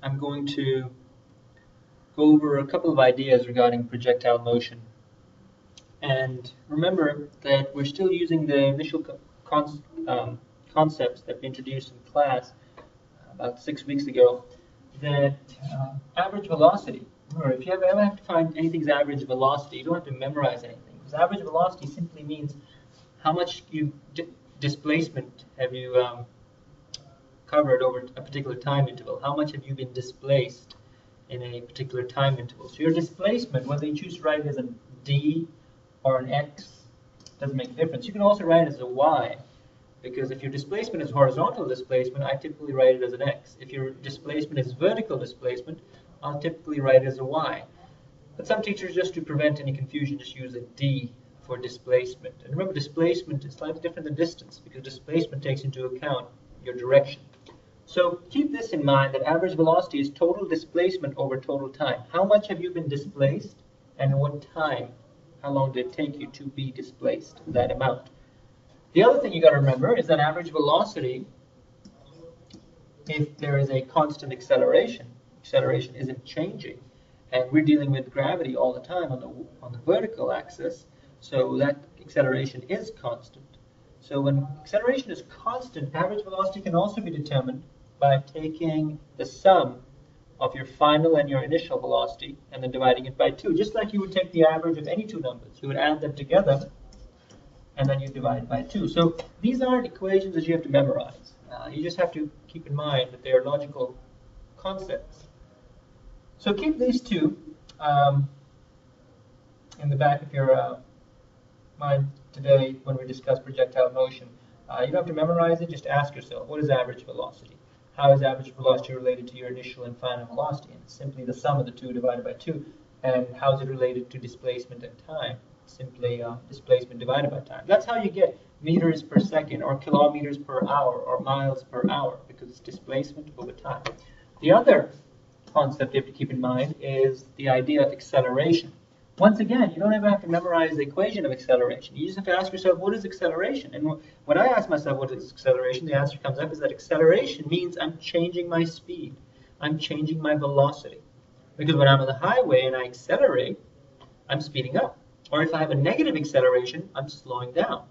I'm going to go over a couple of ideas regarding projectile motion. And remember that we're still using the initial concepts that we introduced in class about 6 weeks ago, that average velocity. Remember, if you ever have to find anything's average velocity, you don't have to memorize anything, because average velocity simply means how much displacement have you covered over a particular time interval. How much have you been displaced in a particular time interval? So your displacement, whether you choose to write it as a d or an x, doesn't make a difference. You can also write it as a y, because if your displacement is horizontal displacement, I typically write it as an x. If your displacement is vertical displacement, I'll typically write it as a y. But some teachers, just to prevent any confusion, just use a d for displacement. And remember, displacement is slightly different than distance, because displacement takes into account your direction. So keep this in mind, that average velocity is total displacement over total time. How much have you been displaced, and in what time? How long did it take you to be displaced, that amount? The other thing you got to remember is that average velocity, if there is a constant acceleration isn't changing, and we're dealing with gravity all the time on the vertical axis, so that acceleration is constant. So when acceleration is constant, average velocity can also be determined by taking the sum of your final and your initial velocity and then dividing it by 2, just like you would take the average of any two numbers. You would add them together and then you divide by 2. So these aren't equations that you have to memorize. You just have to keep in mind that they are logical concepts. So keep these two in the back of your mind today when we discuss projectile motion. You don't have to memorize it, just ask yourself, what is average velocity? How is average velocity related to your initial and final velocity? And it's simply the sum of the two divided by 2. And how is it related to displacement and time? Simply displacement divided by time. That's how you get meters per second, or kilometers per hour, or miles per hour, because it's displacement over time. The other concept you have to keep in mind is the idea of acceleration. Once again, you don't ever have to memorize the equation of acceleration. You just have to ask yourself, what is acceleration? And when I ask myself what is acceleration, the answer comes up is that acceleration means I'm changing my speed. I'm changing my velocity. Because when I'm on the highway and I accelerate, I'm speeding up. Or if I have a negative acceleration, I'm slowing down.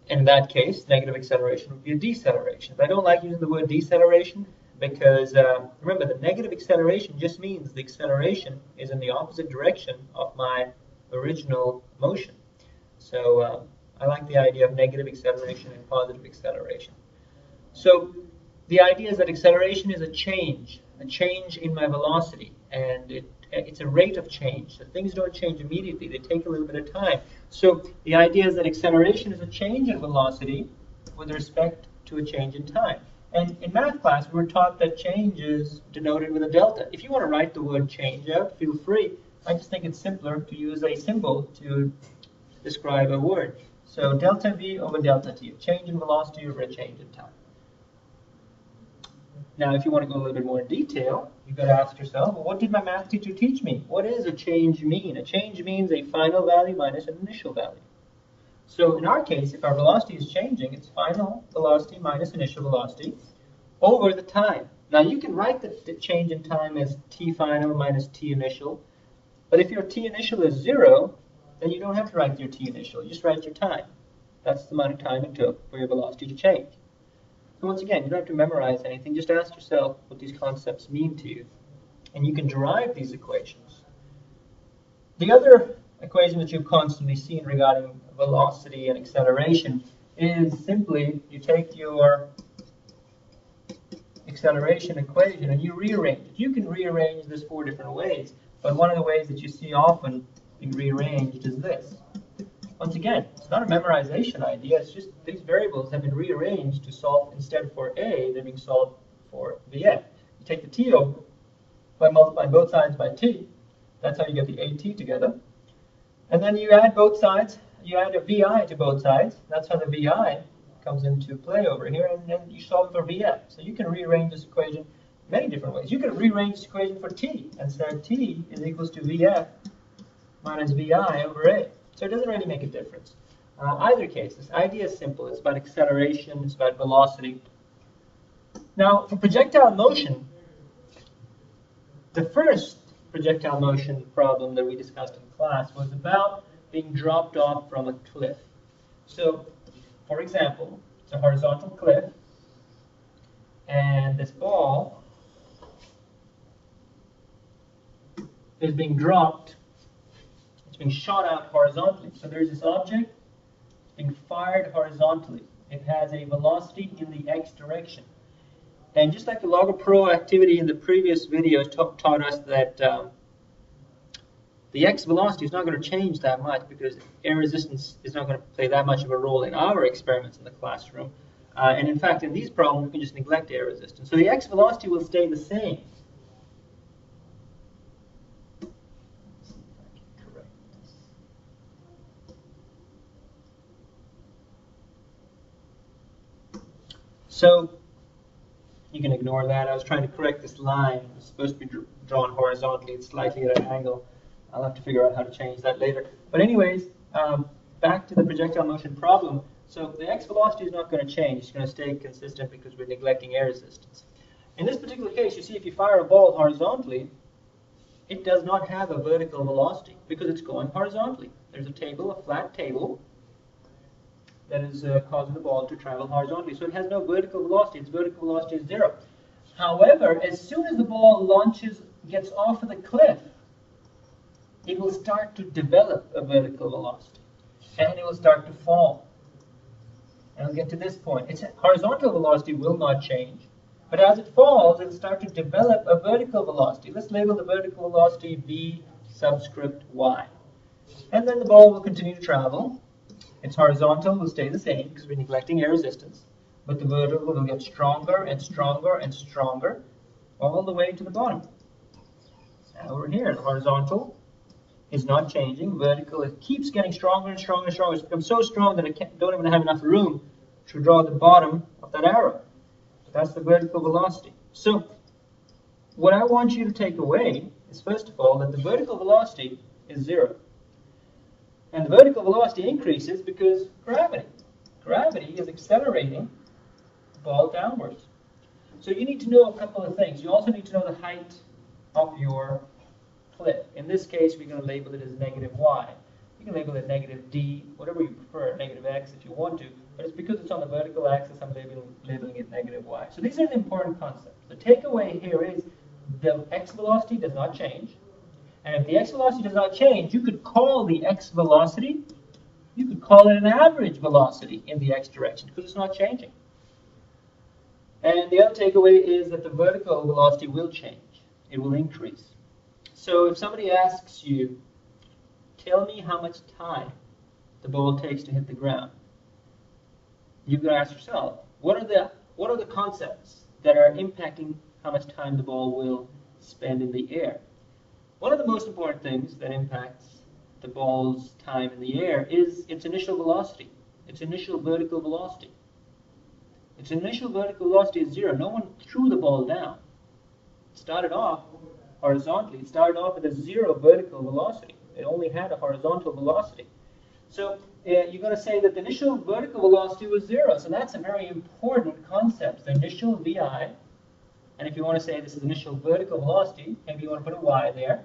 In that case, negative acceleration would be a deceleration. But I don't like using the word deceleration, because remember, the negative acceleration just means the acceleration is in the opposite direction of my original motion. So I like the idea of negative acceleration and positive acceleration. So the idea is that acceleration is a change in my velocity, and it's a rate of change. So things don't change immediately, they take a little bit of time. So the idea is that acceleration is a change in velocity with respect to a change in time. And in math class, we were taught that change is denoted with a delta. If you want to write the word change out, feel free. I just think it's simpler to use a symbol to describe a word. So delta V over delta T, a change in velocity over a change in time. Now, if you want to go a little bit more in detail, you've got to ask yourself, well, what did my math teacher teach me? What does a change mean? A change means a final value minus an initial value. So in our case, if our velocity is changing, it's final velocity minus initial velocity over the time. Now you can write the change in time as t final minus t initial, but if your t initial is 0, then you don't have to write your t initial, you just write your time. That's the amount of time it took for your velocity to change. So once again, you don't have to memorize anything, just ask yourself what these concepts mean to you, and you can derive these equations. The other equation that you've constantly seen regarding velocity and acceleration is simply you take your acceleration equation and you rearrange it. You can rearrange this 4 different ways, but one of the ways that you see often being rearranged is this. Once again, it's not a memorization idea, it's just these variables have been rearranged to solve, instead for A, they're being solved for Vf. You take the t over by multiplying both sides by t, that's how you get the AT together. And then you add both sides, you add a VI to both sides, that's how the VI comes into play over here, and then you solve for Vf. So you can rearrange this equation many different ways. You can rearrange this equation for t and say t is equals to Vf minus Vi over A. So it doesn't really make a difference. Either case, this idea is simple. It's about acceleration, it's about velocity. Now, for projectile motion, The first projectile motion problem that we discussed in class was about being dropped off from a cliff. So, for example, it's a horizontal cliff, and this ball is being dropped, it's being shot out horizontally. So there's this object being fired horizontally. It has a velocity in the x direction. And just like the log of pro activity in the previous video taught us that the x velocity is not going to change that much because air resistance is not going to play that much of a role in our experiments in the classroom. And in fact, in these problems, we can just neglect air resistance. So the x velocity will stay the same. So you can ignore that. I was trying to correct this line. It's supposed to be drawn horizontally. It's slightly at an angle. I'll have to figure out how to change that later. But anyways, back to the projectile motion problem. So the x velocity is not going to change. It's going to stay consistent because we're neglecting air resistance. In this particular case, you see if you fire a ball horizontally, it does not have a vertical velocity because it's going horizontally. There's a table, a flat table, that is causing the ball to travel horizontally. So it has no vertical velocity. Its vertical velocity is 0. However, as soon as the ball gets off of the cliff, it will start to develop a vertical velocity. And it will start to fall. And we'll get to this point. Its horizontal velocity will not change. But as it falls, it will start to develop a vertical velocity. Let's label the vertical velocity v subscript y. And then the ball will continue to travel. Its horizontal will stay the same because we're neglecting air resistance, but the vertical will get stronger and stronger and stronger all the way to the bottom. Now we're here. The horizontal is not changing. Vertical, it keeps getting stronger and stronger and stronger. It's become so strong that I don't even have enough room to draw the bottom of that arrow. But that's the vertical velocity. So what I want you to take away is, first of all, that the vertical velocity is 0. And the vertical velocity increases because gravity. Gravity is accelerating the ball downwards. So you need to know a couple of things. You also need to know the height of your cliff. In this case, we're going to label it as negative y. You can label it negative d, whatever you prefer, negative x if you want to. But it's because it's on the vertical axis, I'm labeling it negative y. So these are the important concepts. The takeaway here is the x velocity does not change. And if the x velocity does not change, you could call the x velocity, you could call it an average velocity in the x direction because it's not changing. And the other takeaway is that the vertical velocity will change. It will increase. So if somebody asks you, tell me how much time the ball takes to hit the ground, you've got to ask yourself, what are the concepts that are impacting how much time the ball will spend in the air? One of the most important things that impacts the ball's time in the air is its initial velocity, its initial vertical velocity. Its initial vertical velocity is 0. No one threw the ball down. It started off horizontally. It started off with a 0 vertical velocity. It only had a horizontal velocity. So you're going to say that the initial vertical velocity was 0. So that's a very important concept, the initial VI. And if you want to say this is initial vertical velocity, maybe you want to put a y there.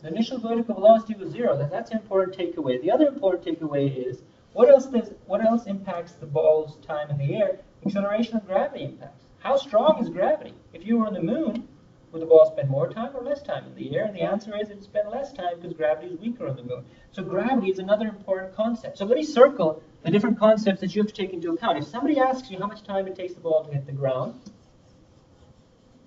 The initial vertical velocity was 0. That's an important takeaway. The other important takeaway is, what else impacts the ball's time in the air? Acceleration of gravity impacts. How strong is gravity? If you were on the moon, would the ball spend more time or less time in the air? And the answer is it would spend less time because gravity is weaker on the moon. So gravity is another important concept. So let me circle the different concepts that you have to take into account. If somebody asks you how much time it takes the ball to hit the ground,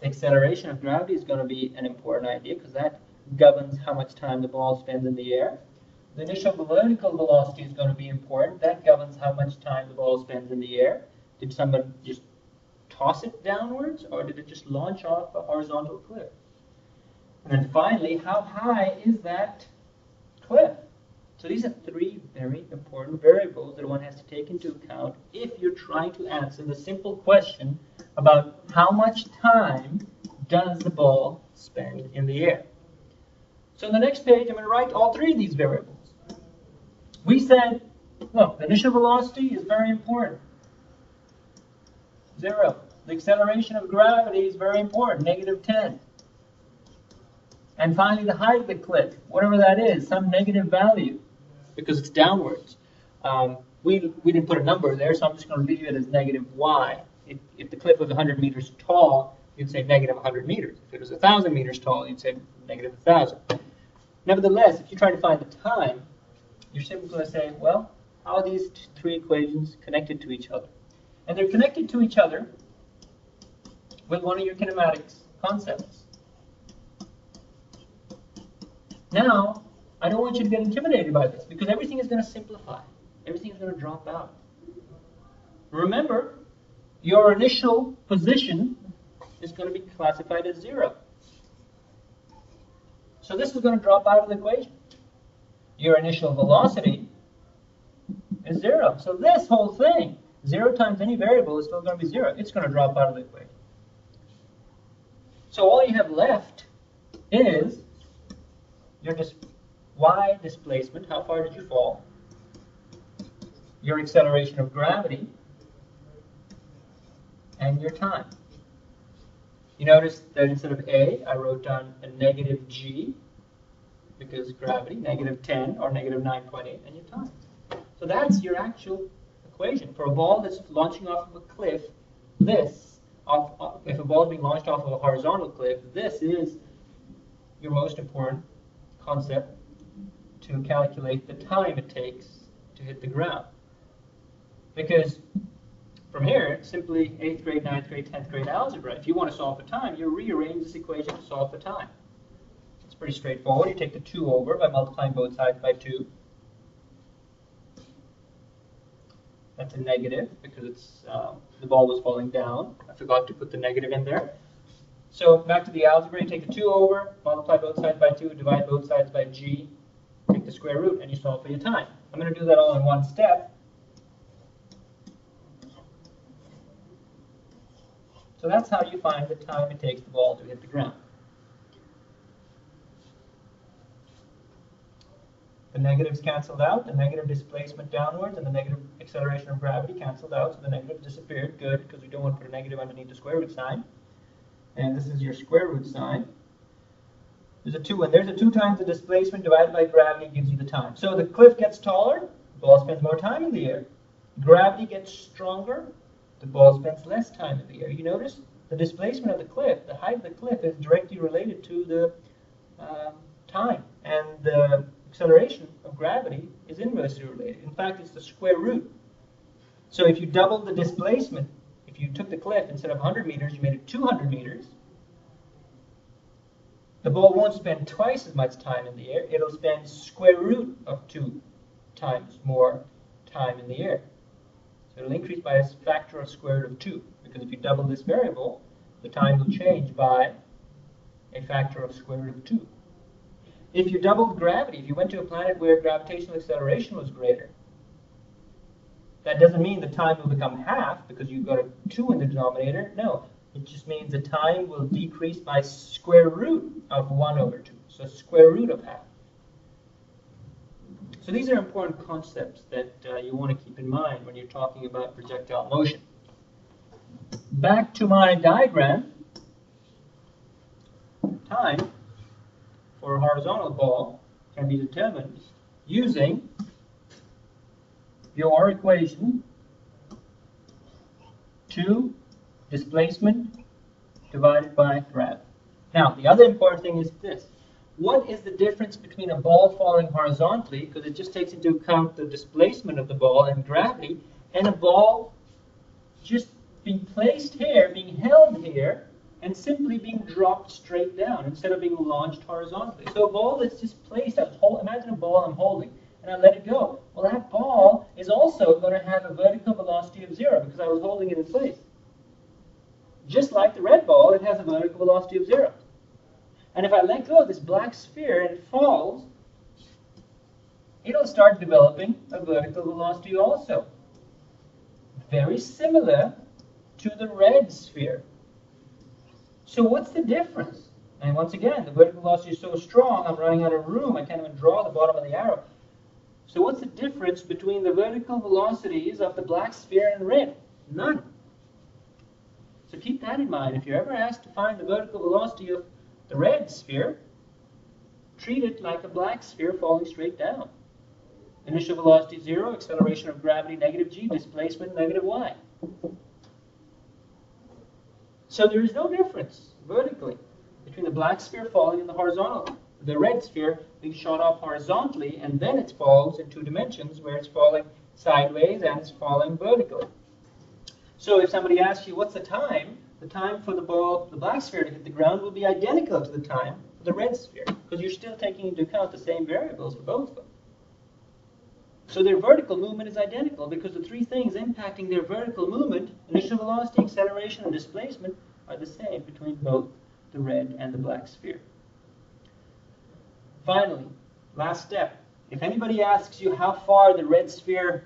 the acceleration of gravity is going to be an important idea because that governs how much time the ball spends in the air. The initial vertical velocity is going to be important. That governs how much time the ball spends in the air. Did someone just toss it downwards, or did it just launch off a horizontal cliff? And then finally, how high is that cliff? So these are 3 very important variables that one has to take into account if you're trying to answer the simple question about how much time does the ball spend in the air. So on the next page, I'm going to write all 3 of these variables. We said, look, the initial velocity is very important. 0. The acceleration of gravity is very important, -10. And finally, the height of the cliff, whatever that is, some negative value, because it's downwards. We didn't put a number there, so I'm just going to leave it as negative y. If the cliff was 100 meters tall, you'd say negative 100 meters. If it was 1,000 meters tall, you'd say negative 1,000. Nevertheless, if you try to find the time, you're simply going to say, well, how are these three equations connected to each other? And they're connected to each other with one of your kinematics concepts. Now, I don't want you to get intimidated by this, because everything is going to simplify. Everything is going to drop out. Remember, your initial position is going to be classified as 0. So this is going to drop out of the equation. Your initial velocity is 0. So this whole thing, 0 times any variable is still going to be 0. It's going to drop out of the equation. So all you have left is your y displacement, how far did you fall, your acceleration of gravity, and your time. You notice that instead of a, I wrote down a negative g, because gravity, negative 10 or negative 9.8, and your time. So that's your actual equation. For a ball that's launching off of a cliff, if a ball is being launched off of a horizontal cliff, this is your most important concept to calculate the time it takes to hit the ground. Because from here, it's simply 8th grade, 9th grade, 10th grade algebra. If you want to solve for time, you rearrange this equation to solve for time. It's pretty straightforward. You take the 2 over by multiplying both sides by 2. That's a negative because it's the ball was falling down. I forgot to put the negative in there. So back to the algebra, you take the 2 over, multiply both sides by 2, divide both sides by g, take the square root, and you solve for your time. I'm going to do that all in one step. So that's how you find the time it takes the ball to hit the ground. The negatives canceled out, the negative displacement downwards, and the negative acceleration of gravity canceled out, so the negative disappeared. Good, because we don't want to put a negative underneath the square root sign. And this is your square root sign. There's a 2, and there's a 2 times the displacement divided by gravity gives you the time. So the cliff gets taller, the ball spends more time in the air. Gravity gets stronger, the ball spends less time in the air. You notice the displacement of the cliff, the height of the cliff is directly related to the time, and the acceleration of gravity is inversely related. In fact, it's the square root. So if you double the displacement, if you took the cliff, instead of 100 meters, you made it 200 meters, the ball won't spend twice as much time in the air. It'll spend square root of 2 times more time in the air. So it'll increase by a factor of square root of 2, because if you double this variable, the time will change by a factor of square root of 2. If you doubled gravity, if you went to a planet where gravitational acceleration was greater, that doesn't mean the time will become half because you've got a 2 in the denominator. No, it just means the time will decrease by square root of 1 over 2. So square root of half. So these are important concepts that you want to keep in mind when you're talking about projectile motion. Back to my diagram. Time for a horizontal ball can be determined using your equation 2 displacement divided by gravity. Now, the other important thing is this. What is the difference between a ball falling horizontally, because it just takes into account the displacement of the ball and gravity, and a ball just being placed here, being held here, and simply being dropped straight down instead of being launched horizontally? So a ball that's just placed, imagine a ball I'm holding, and I let it go. Well, that ball is also going to have a vertical velocity of 0 because I was holding it in place. Just like the red ball, it has a vertical velocity of 0. And if I let go of this black sphere and it falls, it'll start developing a vertical velocity also. Very similar to the red sphere. So what's the difference? And once again, the vertical velocity is so strong, I'm running out of room. I can't even draw the bottom of the arrow. So what's the difference between the vertical velocities of the black sphere and red? None. So keep that in mind. If you're ever asked to find the vertical velocity of the red sphere, treat it like a black sphere falling straight down. Initial velocity 0, acceleration of gravity negative g, displacement negative y. So there is no difference vertically between the black sphere falling and the red sphere being shot off horizontally, and then it falls in 2 dimensions where it's falling sideways and it's falling vertically. So if somebody asks you what's the time for the black sphere to hit the ground will be identical to the time for the red sphere, because you're still taking into account the same variables for both of them. So their vertical movement is identical because the 3 things impacting their vertical movement, initial velocity, acceleration, and displacement, are the same between both the red and the black sphere. Finally, last step. If anybody asks you how far the red sphere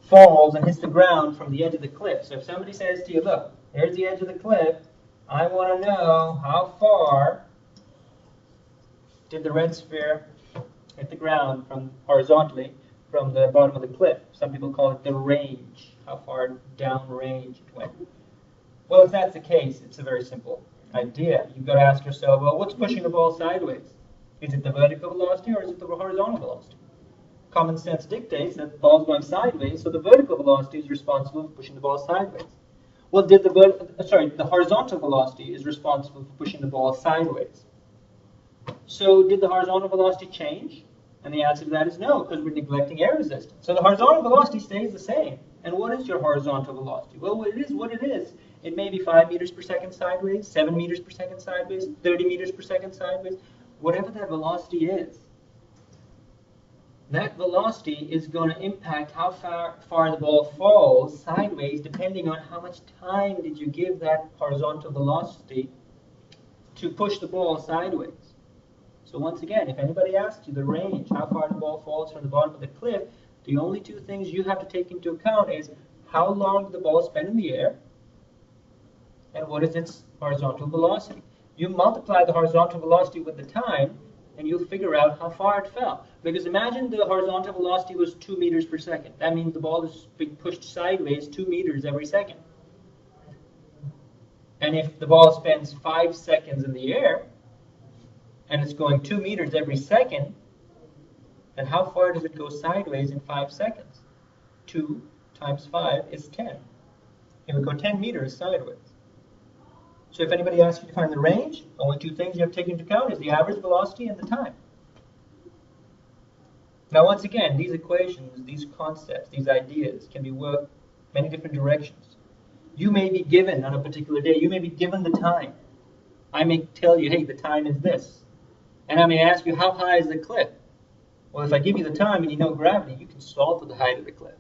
falls and hits the ground from the edge of the cliff, so if somebody says to you, look, here's the edge of the cliff, I want to know how far did the red sphere hit the ground from horizontally from the bottom of the cliff. Some people call it the range, how far down range it went. Well, if that's the case, it's a very simple idea. You've got to ask yourself, well, what's pushing the ball sideways? Is it the vertical velocity or is it the horizontal velocity? Common sense dictates that the ball's going sideways, so the vertical velocity is responsible for pushing the ball sideways. Well, the horizontal velocity is responsible for pushing the ball sideways. So did the horizontal velocity change? And the answer to that is no, because we're neglecting air resistance. So the horizontal velocity stays the same. And what is your horizontal velocity? Well, it is what it is. It may be 5 meters per second sideways, 7 meters per second sideways, 30 meters per second sideways. Whatever that velocity is, that velocity is going to impact how far the ball falls sideways, depending on how much time did you give that horizontal velocity to push the ball sideways. So once again, if anybody asks you the range, how far the ball falls from the bottom of the cliff, the only 2 things you have to take into account is how long did the ball spend in the air and what is its horizontal velocity. You multiply the horizontal velocity with the time and you'll figure out how far it fell. Because imagine the horizontal velocity was 2 meters per second. That means the ball is being pushed sideways 2 meters every second. And if the ball spends 5 seconds in the air, and it's going 2 meters every second, then how far does it go sideways in 5 seconds? 2 times 5 is 10. It would go 10 meters sideways. So if anybody asks you to find the range, only 2 things you have to take into account is the average velocity and the time. Now once again, these equations, these concepts, these ideas can be worked many different directions. You may be given on a particular day, you may be given the time. I may tell you, hey, the time is this. And I may ask you, how high is the cliff? Well, if I give you the time and you know gravity, you can solve for the height of the cliff.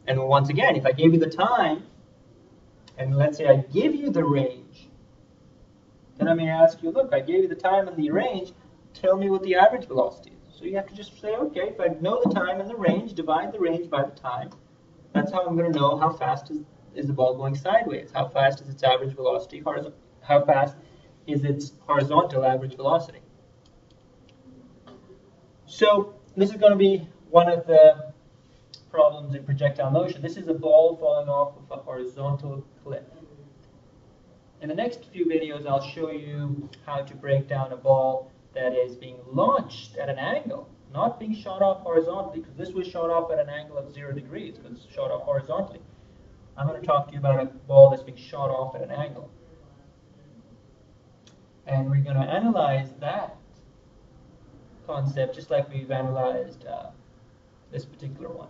And once again, if I gave you the time, and let's say I give you the range, then I may ask you, look, I gave you the time and the range, tell me what the average velocity is. So you have to just say, okay, if I know the time and the range, divide the range by the time. That's how I'm going to know how fast is the ball going sideways, how fast is its average velocity, how fast is its horizontal average velocity. So this is going to be one of the problems in projectile motion. This is a ball falling off of a horizontal cliff. In the next few videos, I'll show you how to break down a ball that is being launched at an angle, not being shot off horizontally, because this was shot off at an angle of 0 degrees, because it's shot off horizontally. I'm going to talk to you about a ball that's being shot off at an angle. And we're going to analyze that concept just like we've analyzed this particular one.